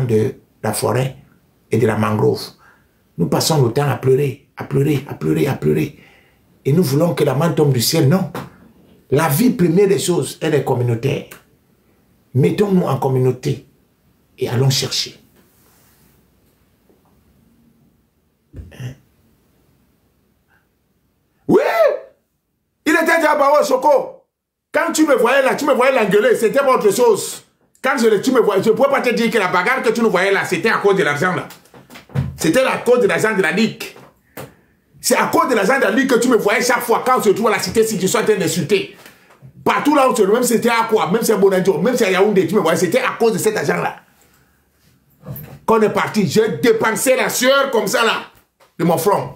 de la forêt et de la mangrove. Nous passons le temps à pleurer, à pleurer, à pleurer, à pleurer. Et nous voulons que la main tombe du ciel. Non. La vie première des choses, elle est communautaire. Mettons-nous en communauté et allons chercher. Hein? Oui! Il était déjà à Bao Soko. Quand tu me voyais là, tu me voyais l'engueuler, c'était pas autre chose. Quand tu me voyais, je ne pouvais pas te dire que la bagarre que tu nous voyais là, c'était à cause de l'argent là. C'était à cause de l'argent de la Ligue. C'est à cause de l'argent de la Ligue que tu me voyais chaque fois quand on se trouve à la cité, si tu sois en train d'insulter. Partout là où tu es, même si c'était à quoi, même si c'est à Bonanjo, même si c'est à Yaoundé, tu me voyais, c'était à cause de cet argent là. Quand on est parti, j'ai dépensé la sueur comme ça là, de mon front.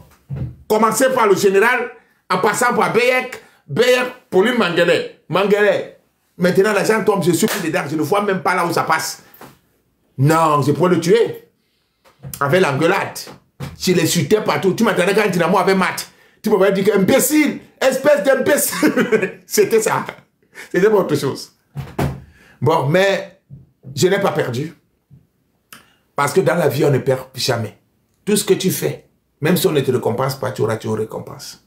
Commencé par le général, en passant par Beyek, Pauline Manguele. Maintenant l'argent tombe, je suis plus dedans, je ne vois même pas là où ça passe. Non, je pourrais le tuer. Avec l'engueulade. Je l'insultais partout. Tu m'attendais quand Dynamo avait mat. Tu m'avais dit imbécile, espèce d'imbécile. C'était ça. C'était pas autre chose. Bon, mais je n'ai pas perdu. Parce que dans la vie, on ne perd jamais. Tout ce que tu fais, même si on ne te récompense pas, tu auras toujours récompense.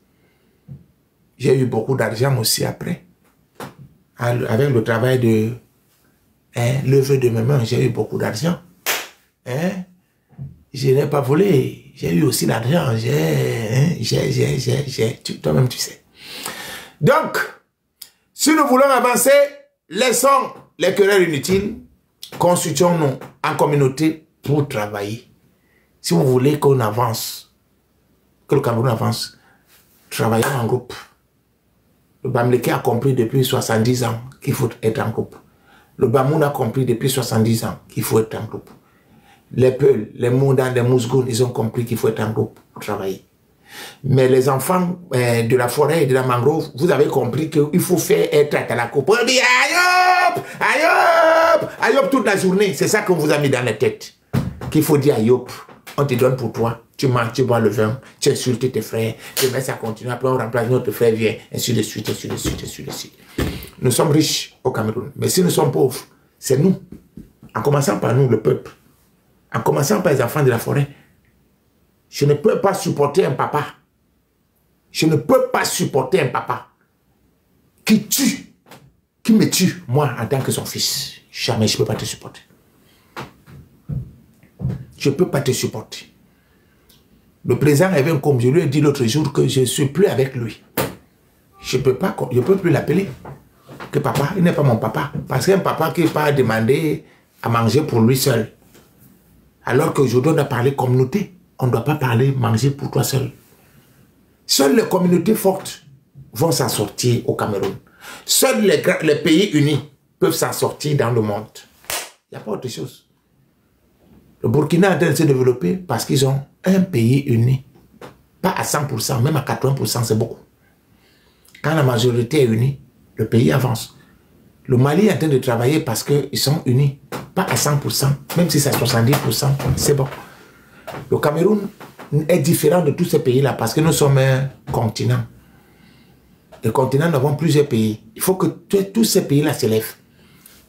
J'ai eu beaucoup d'argent aussi après. Avec le travail de lever de mes mains, j'ai eu beaucoup d'argent. Je n'ai pas volé. J'ai eu aussi l'argent. Toi-même, tu sais. Donc, si nous voulons avancer, laissons les querelles inutiles. Constituons-nous en communauté pour travailler. Si vous voulez qu'on avance, que le Cameroun avance, travaillons en groupe. Le Bamileke a compris depuis 70 ans qu'il faut être en groupe. Le Bamoun a compris depuis 70 ans qu'il faut être en groupe. Les Peuls, les Moundans, les Mousgoun, ils ont compris qu'il faut être en groupe pour travailler. Mais les enfants de la forêt et de la mangrove, vous avez compris qu'il faut faire être à la coupe. On dit Ayop, Ayop, Ayop toute la journée. C'est ça qu'on vous a mis dans la tête. Qu'il faut dire Ayop, on te donne pour toi. Tu manges, tu bois le vin, tu insultes tes frères, demain ça continue, après on remplace notre frère, vient, ainsi de suite, ainsi de suite, ainsi de suite. Nous sommes riches au Cameroun, mais si nous sommes pauvres, c'est nous, en commençant par nous, le peuple, en commençant par les enfants de la forêt. Je ne peux pas supporter un papa, je ne peux pas supporter un papa qui tue, qui me tue, moi, en tant que son fils. Jamais, je ne peux pas te supporter. Je ne peux pas te supporter. Le président Evan comme je lui ai dit l'autre jour que je ne suis plus avec lui. Je ne peux plus l'appeler que papa. Il n'est pas mon papa. Parce qu'un papa qui n'est pas demandé à manger pour lui seul. Alors que je dois parler communauté. On ne doit pas parler manger pour toi seul. Seules les communautés fortes vont s'en sortir au Cameroun. Seuls les pays unis peuvent s'en sortir dans le monde. Il n'y a pas autre chose. Le Burkina est en train de se développer parce qu'ils ont un pays uni. Pas à 100%, même à 80%, c'est beaucoup. Quand la majorité est unie, le pays avance. Le Mali est en train de travailler parce qu'ils sont unis. Pas à 100%, même si c'est à 70%, c'est bon. Le Cameroun est différent de tous ces pays-là parce que nous sommes un continent. Les continents, nous avons plusieurs pays. Il faut que tous ces pays-là s'élèvent.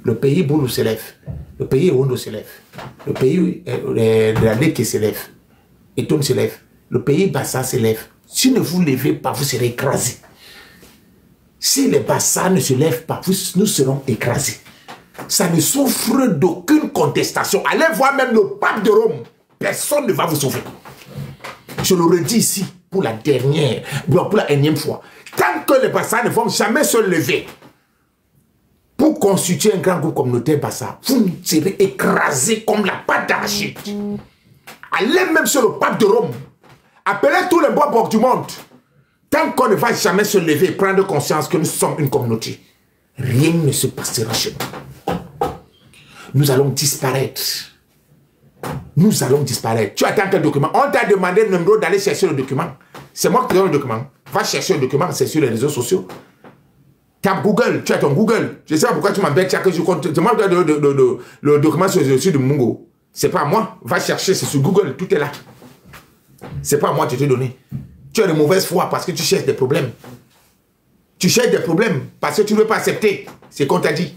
Le pays Boulou s'élève. Le pays Ondo s'élève. Le pays de la Ligue qui s'élève. Et tout s'élève. Le pays Bassa s'élève. Si ne vous levez pas, vous serez écrasés. Si les Bassa ne se lèvent pas, nous serons écrasés. Ça ne souffre d'aucune contestation. Allez voir même le pape de Rome. Personne ne va vous sauver. Je le redis ici pour la dernière, pour la énième fois. Tant que les Bassa ne vont jamais se lever pour constituer un grand groupe communautaire Bassa, vous serez écrasés comme la pâte d'arachide. Allez même sur le pape de Rome. Appelez tous les bois bords du monde. Tant qu'on ne va jamais se lever et prendre conscience que nous sommes une communauté, rien ne se passera chez nous. Nous allons disparaître. Nous allons disparaître. Tu attends quel document? On t'a demandé d'aller chercher le document. C'est moi qui te donne le document. Va chercher le document, c'est sur les réseaux sociaux. Tape Google, tu as ton Google. Je ne sais pas pourquoi tu m'embêtes chaque jour. C'est moi qui te donne le document sur le site de Mungo. C'est pas moi. Va chercher, c'est sur Google, tout est là. C'est pas moi qui te donné. Tu as de mauvaise foi parce que tu cherches des problèmes. Tu cherches des problèmes parce que tu ne veux pas accepter ce qu'on t'a dit.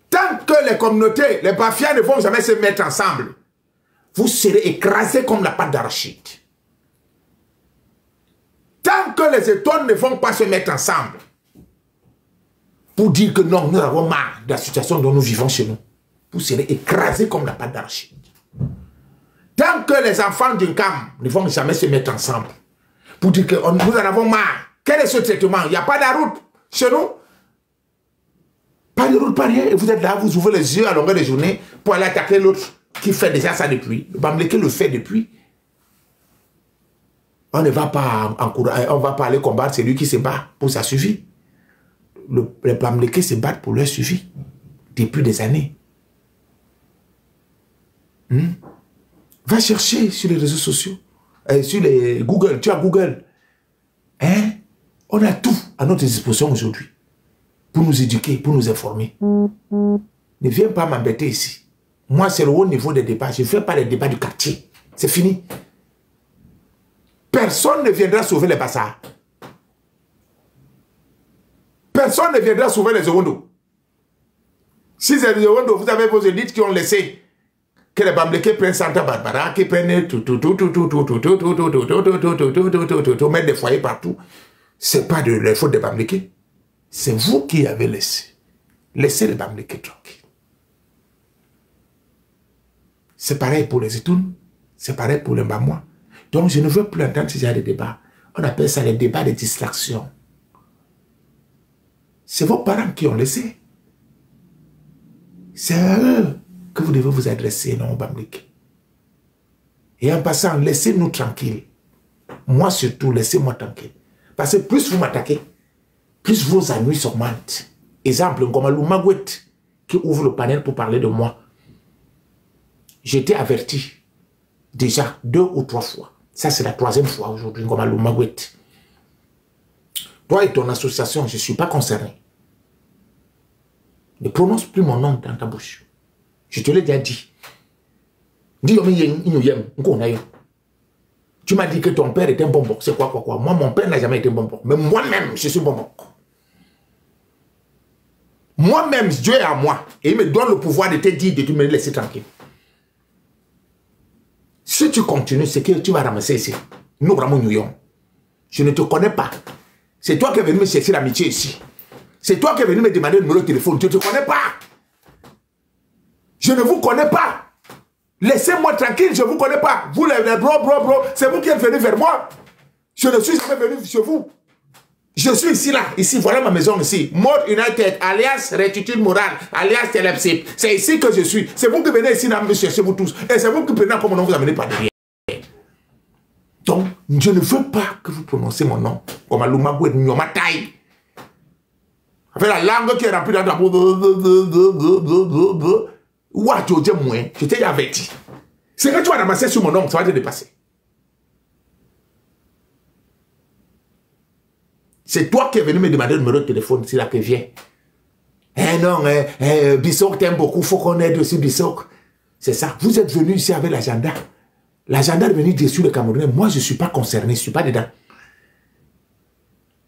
Tant Tant que les communautés, les bafias ne vont jamais se mettre ensemble, vous serez écrasés comme la pâte d'arachide. Tant que les étoiles ne vont pas se mettre ensemble, pour dire que non, nous avons marre de la situation dont nous vivons chez nous, vous serez écrasés comme la pâte d'arachide. Tant que les enfants d'une cam ne vont jamais se mettre ensemble, pour dire que nous en avons marre, quel est ce traitement? Il n'y a pas de route chez nous. Pas de route, pas rien. Et vous êtes là, vous ouvrez les yeux à longueur de journée pour aller attaquer l'autre qui fait déjà ça depuis. Le Bamileke le fait depuis. On ne va pas encourager, on va pas aller combattre celui qui se bat pour sa survie. Les Bamileke se battent pour leur survie depuis des années. Va chercher sur les réseaux sociaux, sur les Google, tu as Google. Hein? On a tout à notre disposition aujourd'hui pour nous éduquer, pour nous informer. Ne viens pas m'embêter ici. Moi, c'est le haut niveau des débats. Je ne fais pas les débats du quartier. C'est fini. Personne ne viendra sauver les Bassards. Personne ne viendra sauver les Owondo. Si c'est les Owondo, vous avez vos élites qui ont laissé que les Bamileke prennent Santa Barbara, qui prennent mettre des foyers partout. C'est pas de la faute des Bamileke. C'est vous qui avez laissé. Laissez les Bamileke tranquilles. C'est pareil pour les Etoun. C'est pareil pour les Mbamwa. Donc je ne veux plus entendre ce genre de débat. On appelle ça les débats de distraction. C'est vos parents qui ont laissé. C'est à eux que vous devez vous adresser, non, Bamileke. Et en passant, laissez-nous tranquilles. Moi surtout, laissez-moi tranquille. Parce que plus vous m'attaquez, plus vos ennuis s'augmentent. Exemple, Ngomalou Magouet, qui ouvre le panel pour parler de moi. J'étais averti déjà 2 ou 3 fois. Ça, c'est la 3e fois aujourd'hui, Ngomalou Magouet. Toi et ton association, je ne suis pas concerné. Ne prononce plus mon nom dans ta bouche. Je te l'ai déjà dit. Tu m'as dit que ton père était un bonbon. C'est quoi? Moi, mon père n'a jamais été un bonbon. Mais moi-même, je suis bonbon. Moi-même, Dieu est à moi. Et il me donne le pouvoir de te dire, de te me laisser tranquille. Si tu continues, c'est que tu vas ramasser ici. Nous, je ne te connais pas. C'est toi qui es venu me chercher l'amitié ici. C'est toi qui es venu me demander le numéro de téléphone. Je ne te connais pas. Je ne vous connais pas. Laissez-moi tranquille, je ne vous connais pas. Vous, les bro, c'est vous qui êtes venus vers moi. Je ne suis jamais venu chez vous. Je suis ici, là. Ici, voilà ma maison ici. Mode United, alias Rectitude Morale, alias Telepsip. C'est ici que je suis. C'est vous qui venez ici, là, me chercher, vous tous. Et c'est vous qui prenez comme nom, vous amenez par derrière. Donc, je ne veux pas que vous prononcez mon nom. Comme Alumagoué Nyomatai. Avec la langue qui est remplie dans ta bouche. Ouah, tu dis moins. Je t'ai averti. C'est que tu vas ramasser sur mon nom, ça va te dépasser. C'est toi qui es venu me demander le numéro de téléphone, c'est là que vient. Eh non, Bissok t'aime beaucoup, il faut qu'on aide aussi Bissok. C'est ça. Vous êtes venu ici avec l'agenda. L'agenda est venu déçu le Camerounais. Moi, je ne suis pas concerné, je ne suis pas dedans.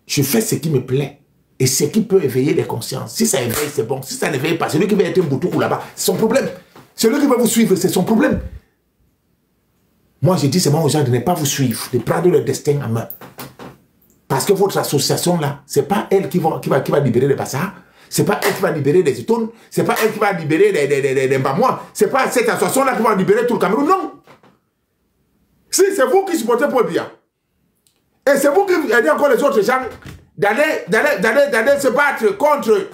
Je fais ce qui me plaît. Et ce qui peut éveiller les consciences. Si ça éveille, c'est bon. Si ça n'éveille pas, celui qui va être un boutoukou là-bas, c'est son problème. Celui qui va vous suivre, c'est son problème. Moi, je dis seulement aux gens de ne pas vous suivre, de prendre le destin en main. Parce que votre association là, ce n'est pas elle qui va libérer les Bassards. Ce n'est pas elle qui va libérer les Etoun. Ce n'est pas elle qui va libérer les Mbamwa. Ce n'est pas cette association là qui va libérer tout le Cameroun. Non. Si c'est vous qui supportez Paul Biya, et c'est vous qui aidez encore les autres gens d'aller se battre contre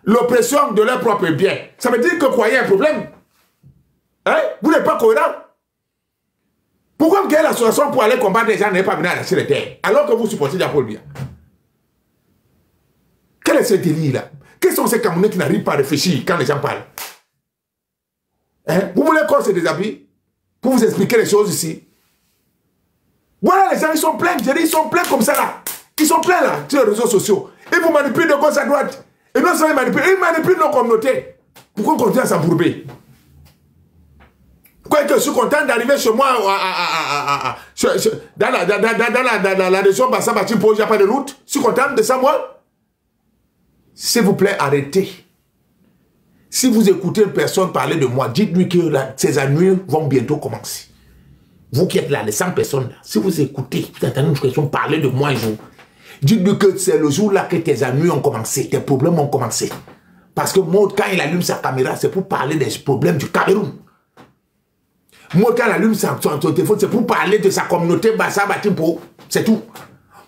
l'oppression de leurs propres biens, ça veut dire que quoi, il y a un problème. Hein? Vous n'êtes pas cohérent. Pourquoi vous avez l'association pour aller combattre les gens n'avez pas venu arracher les terres, alors que vous supportez Paul Biya? Quel est ce délire-là? Quels sont ces Camerounais qui n'arrivent pas à réfléchir quand les gens parlent? Hein? Vous voulez qu'on se déshabille pour vous expliquer les choses ici? Voilà, les gens, ils sont pleins. J'ai dit, ils sont pleins comme ça là. Ils sont pleins là, sur les réseaux sociaux. Ils vous manipulent de gauche à droite. Et non seulement ils manipulent nos communautés. Pourquoi on continue à s'embourber? Pourquoi je suis content d'arriver chez moi dans la région Bassa-Batim, il n'y a pas de route. Je suis content de ça, moi. S'il vous plaît, arrêtez. Si vous écoutez une personne parler de moi, dites-lui que ces ennuis vont bientôt commencer. Vous qui êtes là, les 100 personnes là, si vous écoutez, vous entendez une personne parler de moi un jour, dites-lui que c'est le jour là que tes ennuis ont commencé, tes problèmes ont commencé. Parce que Maud, quand il allume sa caméra, c'est pour parler des problèmes du Cameroun. Maud, quand il allume son téléphone, c'est pour parler de sa communauté Bassa Batimpo. C'est tout.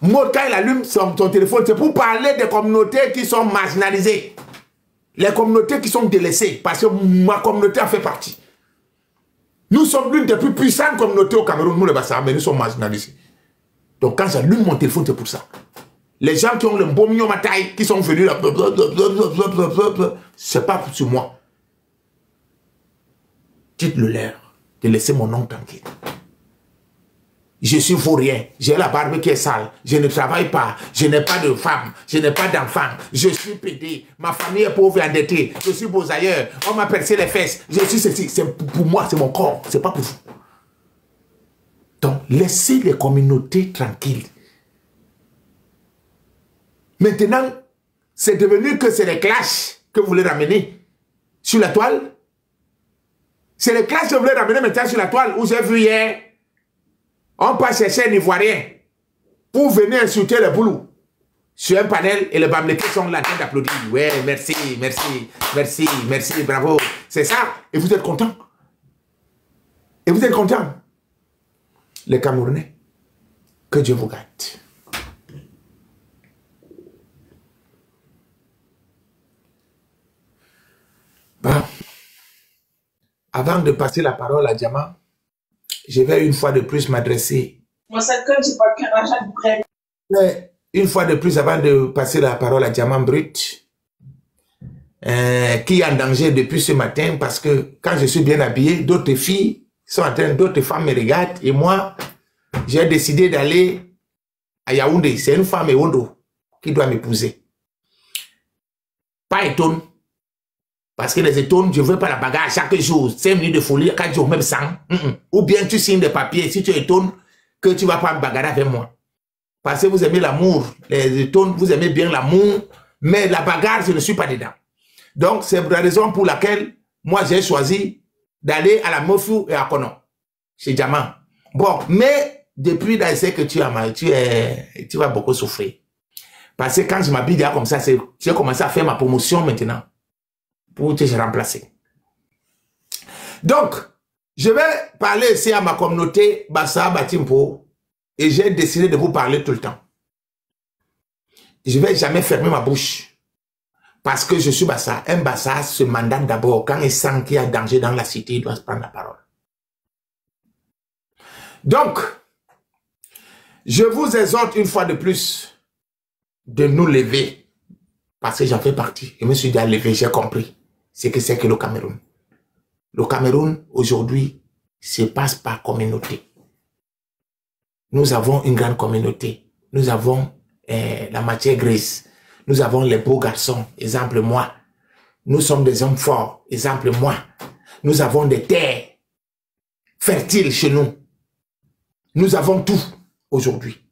Maud, quand il allume son téléphone, c'est pour parler des communautés qui sont marginalisées. Les communautés qui sont délaissées, parce que ma communauté en fait partie. Nous sommes l'une des plus puissantes communautés au Cameroun, nous les Bassa, mais nous sommes marginalisés. Donc quand j'allume mon téléphone, c'est pour ça. Les gens qui ont le bon mignon mataille, qui sont venus là, c'est pas sur moi. Dites-le leur de laisser mon nom tranquille. Je suis vaurien, j'ai la barbe qui est sale, je ne travaille pas, je n'ai pas de femme, je n'ai pas d'enfant, je suis pédé, ma famille est pauvre et endettée, je suis beaux-ailleurs, on m'a percé les fesses, je suis ceci, pour moi c'est mon corps, c'est pas pour vous. Donc laissez les communautés tranquilles. Maintenant, c'est devenu que c'est les clashs que vous voulez ramener sur la toile. C'est les clashs que vous voulez ramener maintenant sur la toile, où j'ai vu hier. On passe chercher un Ivoirien pour venir insulter le boulot sur un panel et les Bamlékés sont là en train d'applaudir. Ouais, merci, merci, merci, merci, bravo. C'est ça. Et vous êtes content. Et vous êtes content. Les Camerounais, que Dieu vous garde. Bon. Avant de passer la parole à Diamant, je vais une fois de plus m'adresser. Une fois de plus, avant de passer la parole à Diamant Brut, qui est en danger depuis ce matin, parce que quand je suis bien habillé, d'autres filles sont en train, d'autres femmes me regardent, et moi, j'ai décidé d'aller à Yaoundé. C'est une femme Ewondo qui doit m'épouser. Pas étonne. Parce que les étonnes, je ne veux pas la bagarre chaque jour. 5 minutes de folie, 4 jours, même 100. Ou bien tu signes des papiers, si tu étonnes, que tu ne vas pas me bagarrer avec moi. Parce que vous aimez l'amour. Les étonnes, vous aimez bien l'amour. Mais la bagarre, je ne suis pas dedans. Donc, c'est la raison pour laquelle, moi, j'ai choisi d'aller à la Mofou et à Kono. Chez Diamant. Bon, mais, depuis, là, je sais que tu vas beaucoup souffrir. Parce que quand je m'habille comme ça, j'ai commencé à faire ma promotion maintenant. Pour te remplacer. Donc, je vais parler ici à ma communauté Bassa Batimpo et j'ai décidé de vous parler tout le temps. Je ne vais jamais fermer ma bouche parce que je suis Bassa. Un Bassa se mandate d'abord. Quand il sent qu'il y a danger dans la cité, il doit se prendre la parole. Donc, je vous exhorte une fois de plus de nous lever parce que j'en fais partie. Je me suis déjà levé, j'ai compris. C'est que le Cameroun. Le Cameroun, aujourd'hui, se passe par communauté. Nous avons une grande communauté. Nous avons la matière grise. Nous avons les beaux garçons. Exemple, moi. Nous sommes des hommes forts. Exemple, moi. Nous avons des terres fertiles chez nous. Nous avons tout aujourd'hui.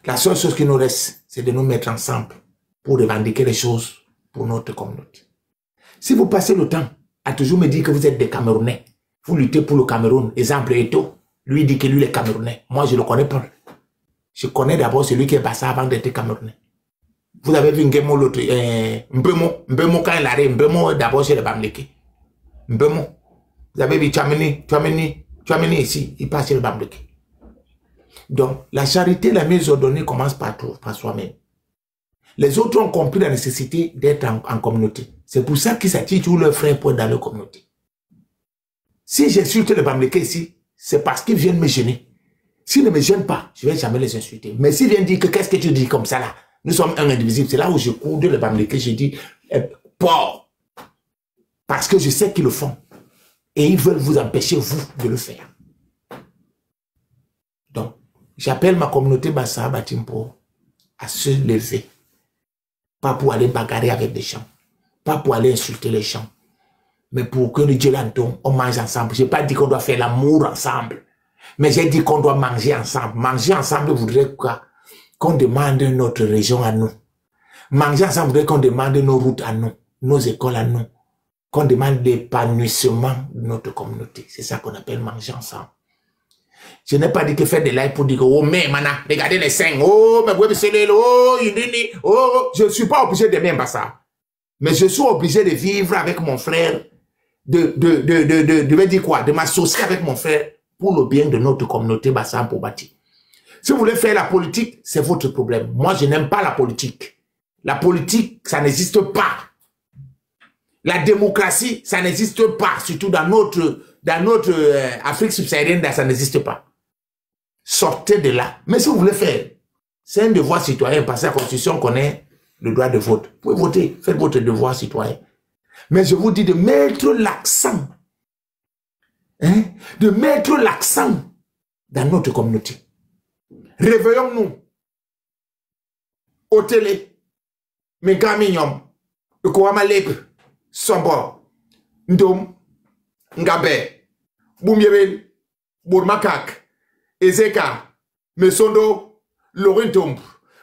La seule chose qui nous reste, c'est de nous mettre ensemble pour revendiquer les choses pour notre communauté. Si vous passez le temps à toujours me dire que vous êtes des Camerounais, vous luttez pour le Cameroun, exemple Eto, lui dit que lui est Camerounais. Moi, je ne le connais pas. Je connais d'abord celui qui est Bassa avant d'être Camerounais. Vous avez vu Ngemo l'autre, Mbemo quand il arrive, Mbemo d'abord chez les Bamlékés. Mbemo. Vous avez vu Tchouameni ici, il passe chez les Bamlékés. Donc, la charité la mieux ordonnée commence par soi-même. Les autres ont compris la nécessité d'être en communauté. C'est pour ça qu'ils s'attirent tous leurs frères pour être dans leur communauté. Si j'insulte les Bamlékés ici, c'est parce qu'ils viennent me gêner. S'ils ne me gênent pas, je ne vais jamais les insulter. Mais s'ils viennent dire que qu'est-ce que tu dis comme ça là, nous sommes un indivisible, c'est là où je cours de les Bamlékés, je dis, porc. Parce que je sais qu'ils le font. Et ils veulent vous empêcher, vous, de le faire. Donc, j'appelle ma communauté Bassa Batimpo à se lever. Pas pour aller bagarrer avec des gens. Pas pour aller insulter les gens. Mais pour que le Dieu l'entende, on mange ensemble. Je n'ai pas dit qu'on doit faire l'amour ensemble. Mais j'ai dit qu'on doit manger ensemble. Manger ensemble voudrait quoi? Qu'on demande notre région à nous. Manger ensemble voudrait qu'on demande nos routes à nous. Nos écoles à nous. qu'on demande l'épanouissement de notre communauté. C'est ça qu'on appelle manger ensemble. Je n'ai pas dit que faire des lives pour dire, oh, mais, mana, regardez les seins, oh, mais oui, c'est oh, oh, je ne suis pas obligé de même ça. Mais je suis obligé de vivre avec mon frère, de dire quoi, de m'associer avec mon frère pour le bien de notre communauté Bassam pour bâtir. Si vous voulez faire la politique, c'est votre problème. Moi, je n'aime pas la politique. La politique, ça n'existe pas. La démocratie, ça n'existe pas, surtout dans notre Afrique subsaharienne, ça n'existe pas. Sortez de là. Mais si vous voulez faire, c'est un devoir citoyen, parce que la Constitution connaît le droit de vote. Vous pouvez voter, faites votre devoir citoyen. Mais je vous dis de mettre l'accent, de mettre l'accent dans notre communauté. Réveillons-nous. Au télé, Megamignon, Kouamalep, Sombo, Ndom, Ngabe, Boumyebel, Bourmakak, Ezeka, Mesondo, Lorintomp,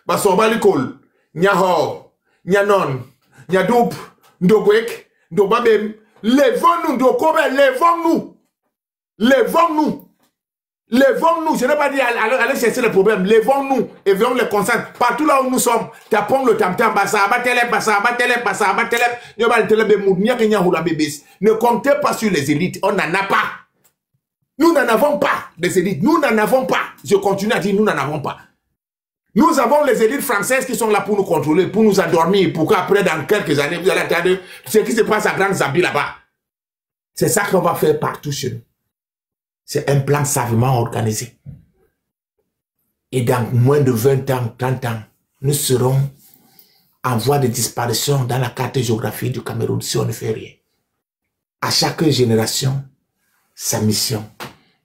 Basombalikol, Nyahor, Nyanon, Nyadoup, Ndogwek, Ndobabem, levons-nous, Ndokobe, levons-nous, levons-nous, levons-nous, je n'ai pas dit allez chercher le problème, levons-nous et venons les concentrer. Partout là où nous sommes, tapons le tam-tam, ne comptez pas sur les élites, on n'en a pas. Nous n'en avons pas des élites, nous n'en avons pas. Je continue à dire, nous n'en avons pas. Nous avons les élites françaises qui sont là pour nous contrôler, pour nous endormir, pour qu'après, dans quelques années, vous allez attendre ce qui se passe à Grande Zambie là-bas. C'est ça qu'on va faire partout chez nous. C'est un plan savamment organisé. Et dans moins de 20 ans, 30 ans, nous serons en voie de disparition dans la carte géographique du Cameroun si on ne fait rien. À chaque génération, sa mission.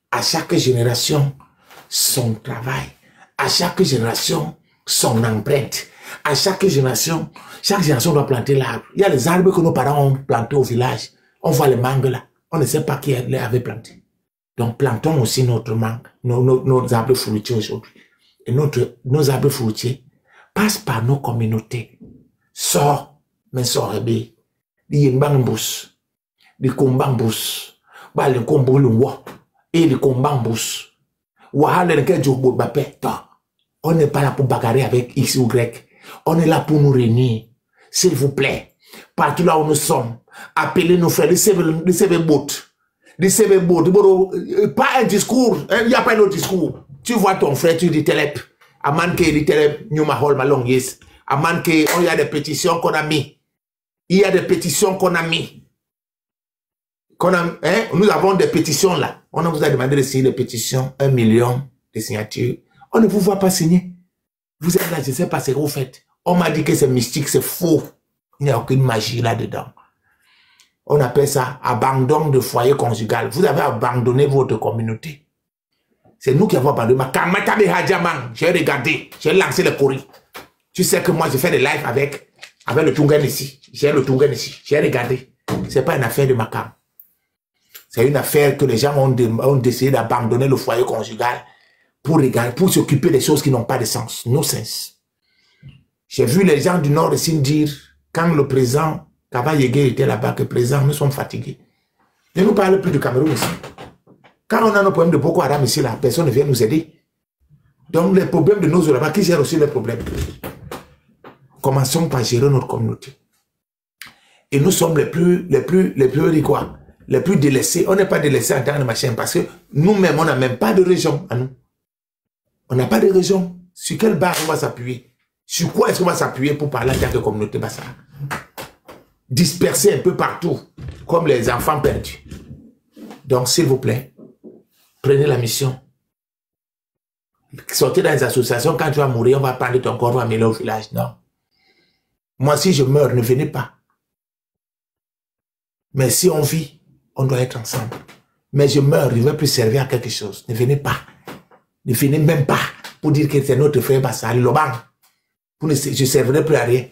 À chaque génération, son travail. À chaque génération, son empreinte. À chaque génération doit planter l'arbre. Il y a les arbres que nos parents ont plantés au village. On voit les mangues là. On ne sait pas qui les avait plantés. Donc, plantons aussi notre mangue, nos arbres fruitiers aujourd'hui. Et nos arbres fruitiers passent par nos communautés. Sors, mais sors, di yenbambus, di kombambus, ba le kombolungwa, et di kombambus. Wahale le jobo bape, on n'est pas là pour bagarrer avec X ou Y. On est là pour nous réunir. S'il vous plaît, partout là où nous sommes, appelez nos frères, recevez pas un discours, il n'y a pas un autre discours. Tu vois ton frère, tu dis Telep, Amanke dit Telep, Nyumahol Malongis, Amanke, il y a des pétitions qu'on a mis. Il y a des pétitions qu'on a mis. Nous avons des pétitions là. On vous a demandé de signer des pétitions, 1 million de signatures. On ne vous voit pas signer. Vous êtes là, je ne sais pas ce que vous faites. On m'a dit que c'est mystique, c'est faux. Il n'y a aucune magie là-dedans. On appelle ça abandon de foyer conjugal. Vous avez abandonné votre communauté. C'est nous qui avons abandonné. J'ai regardé, j'ai lancé le courrier. Tu sais que moi, je fais des lives avec le Tungan ici. J'ai le Tungan ici. J'ai regardé. Ce n'est pas une affaire de Makam. C'est une affaire que les gens ont décidé d'abandonner le foyer conjugal pour s'occuper des choses qui n'ont pas de sens. No sens. J'ai vu les gens du Nord ici dire, quand le président Kavayege était là-bas, que président, nous sommes fatigués. Ne nous parle plus du Cameroun ici. Quand on a nos problèmes de Boko Haram ici, là, personne ne vient nous aider. Donc les problèmes de nos là-bas, qui gèrent aussi les problèmes? Commençons par gérer notre communauté. Et nous sommes les plus délaissés. On n'est pas délaissés en tant que machin, parce que nous-mêmes, on n'a même pas de région à nous. On n'a pas de région. Sur quelle barre on va s'appuyer? Sur quoi est-ce qu'on va s'appuyer pour parler en tant que communauté Bassa? Dispersés un peu partout, comme les enfants perdus. Donc, s'il vous plaît, prenez la mission. Sortez dans les associations, quand tu vas mourir, on va prendre ton corps, on va mêler au village. Non. Moi, si je meurs, ne venez pas. Mais si on vit, on doit être ensemble. Mais je meurs, je ne vais plus servir à quelque chose. Ne venez pas. Ne venez même pas pour dire que c'est notre frère Bassa, Loban. Je ne servirai plus à rien.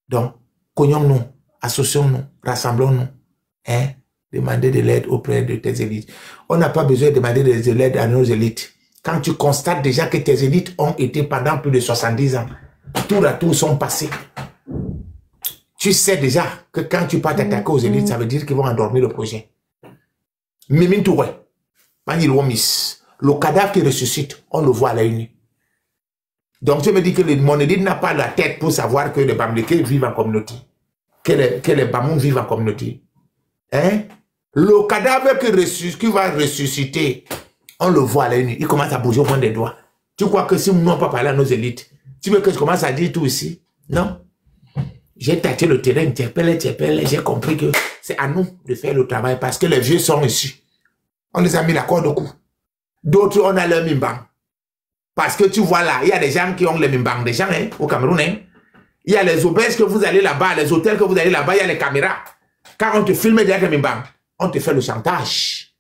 Donc, cognons-nous, associons-nous, rassemblons-nous. Demandez de l'aide auprès de tes élites. On n'a pas besoin de demander de l'aide à nos élites. Quand tu constates déjà que tes élites ont été pendant plus de 70 ans, tour à tour sont passés. Tu sais déjà que quand tu pars t'attaquer aux élites, ça veut dire qu'ils vont endormir le projet. Mimine Touré, le cadavre qui ressuscite, on le voit à la une. Donc tu me dis que mon élite n'a pas la tête pour savoir que les Bamileke vivent en communauté. Que les Bamoun vivent en communauté. Hein? Le cadavre qui va ressusciter, on le voit à la une. Il commence à bouger au point des doigts. Tu crois que si nous n'avons pas parlé à nos élites, tu veux que je commence à dire tout ici? Non. J'ai tâté le terrain, j'ai compris que c'est à nous de faire le travail parce que les vieux sont ici. On les a mis la corde au cou. D'autres, on a leur mimbang. Parce que tu vois là, il y a des gens qui ont les mimbang, des gens hein, au Cameroun. Hein. Il y a les auberges que vous allez là-bas, les hôtels que vous allez là-bas, il y a les caméras. Quand on te filme derrière le mimbang, on te fait le chantage.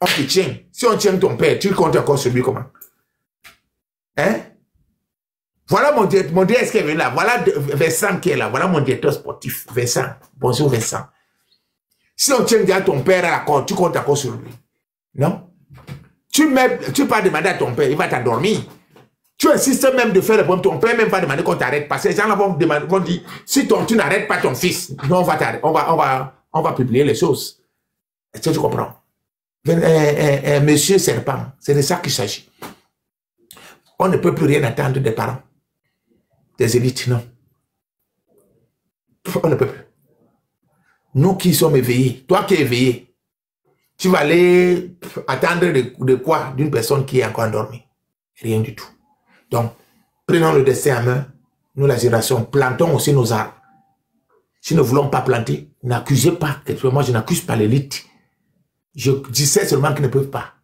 On te tient. Si on tient ton père, tu comptes encore sur lui comment? Hein? Voilà mon directeur qui est venu là. Voilà Vincent qui est là. Voilà mon directeur sportif. Vincent. Bonjour Vincent. Si on tient déjà ton père à la corde, tu comptes encore sur lui. Non? Tu peux demander à ton père, il va t'endormir. Tu insistes même de faire le problème. Ton père même pas demander qu'on t'arrête. Parce que les gens là vont dire, si tu n'arrêtes pas ton fils, nous on va publier les choses. Est-ce que tu comprends? Monsieur Serpent, c'est de ça qu'il s'agit. On ne peut plus rien attendre des parents. Des élites, non. On ne peut plus. Nous qui sommes éveillés, toi qui es éveillé, tu vas aller attendre de quoi d'une personne qui est encore endormie? Rien du tout. Donc, prenons le destin en main, nous la génération, plantons aussi nos arbres. Si nous ne voulons pas planter, n'accusez pas. Moi, je n'accuse pas l'élite. Je disais seulement qu'ils ne peuvent pas.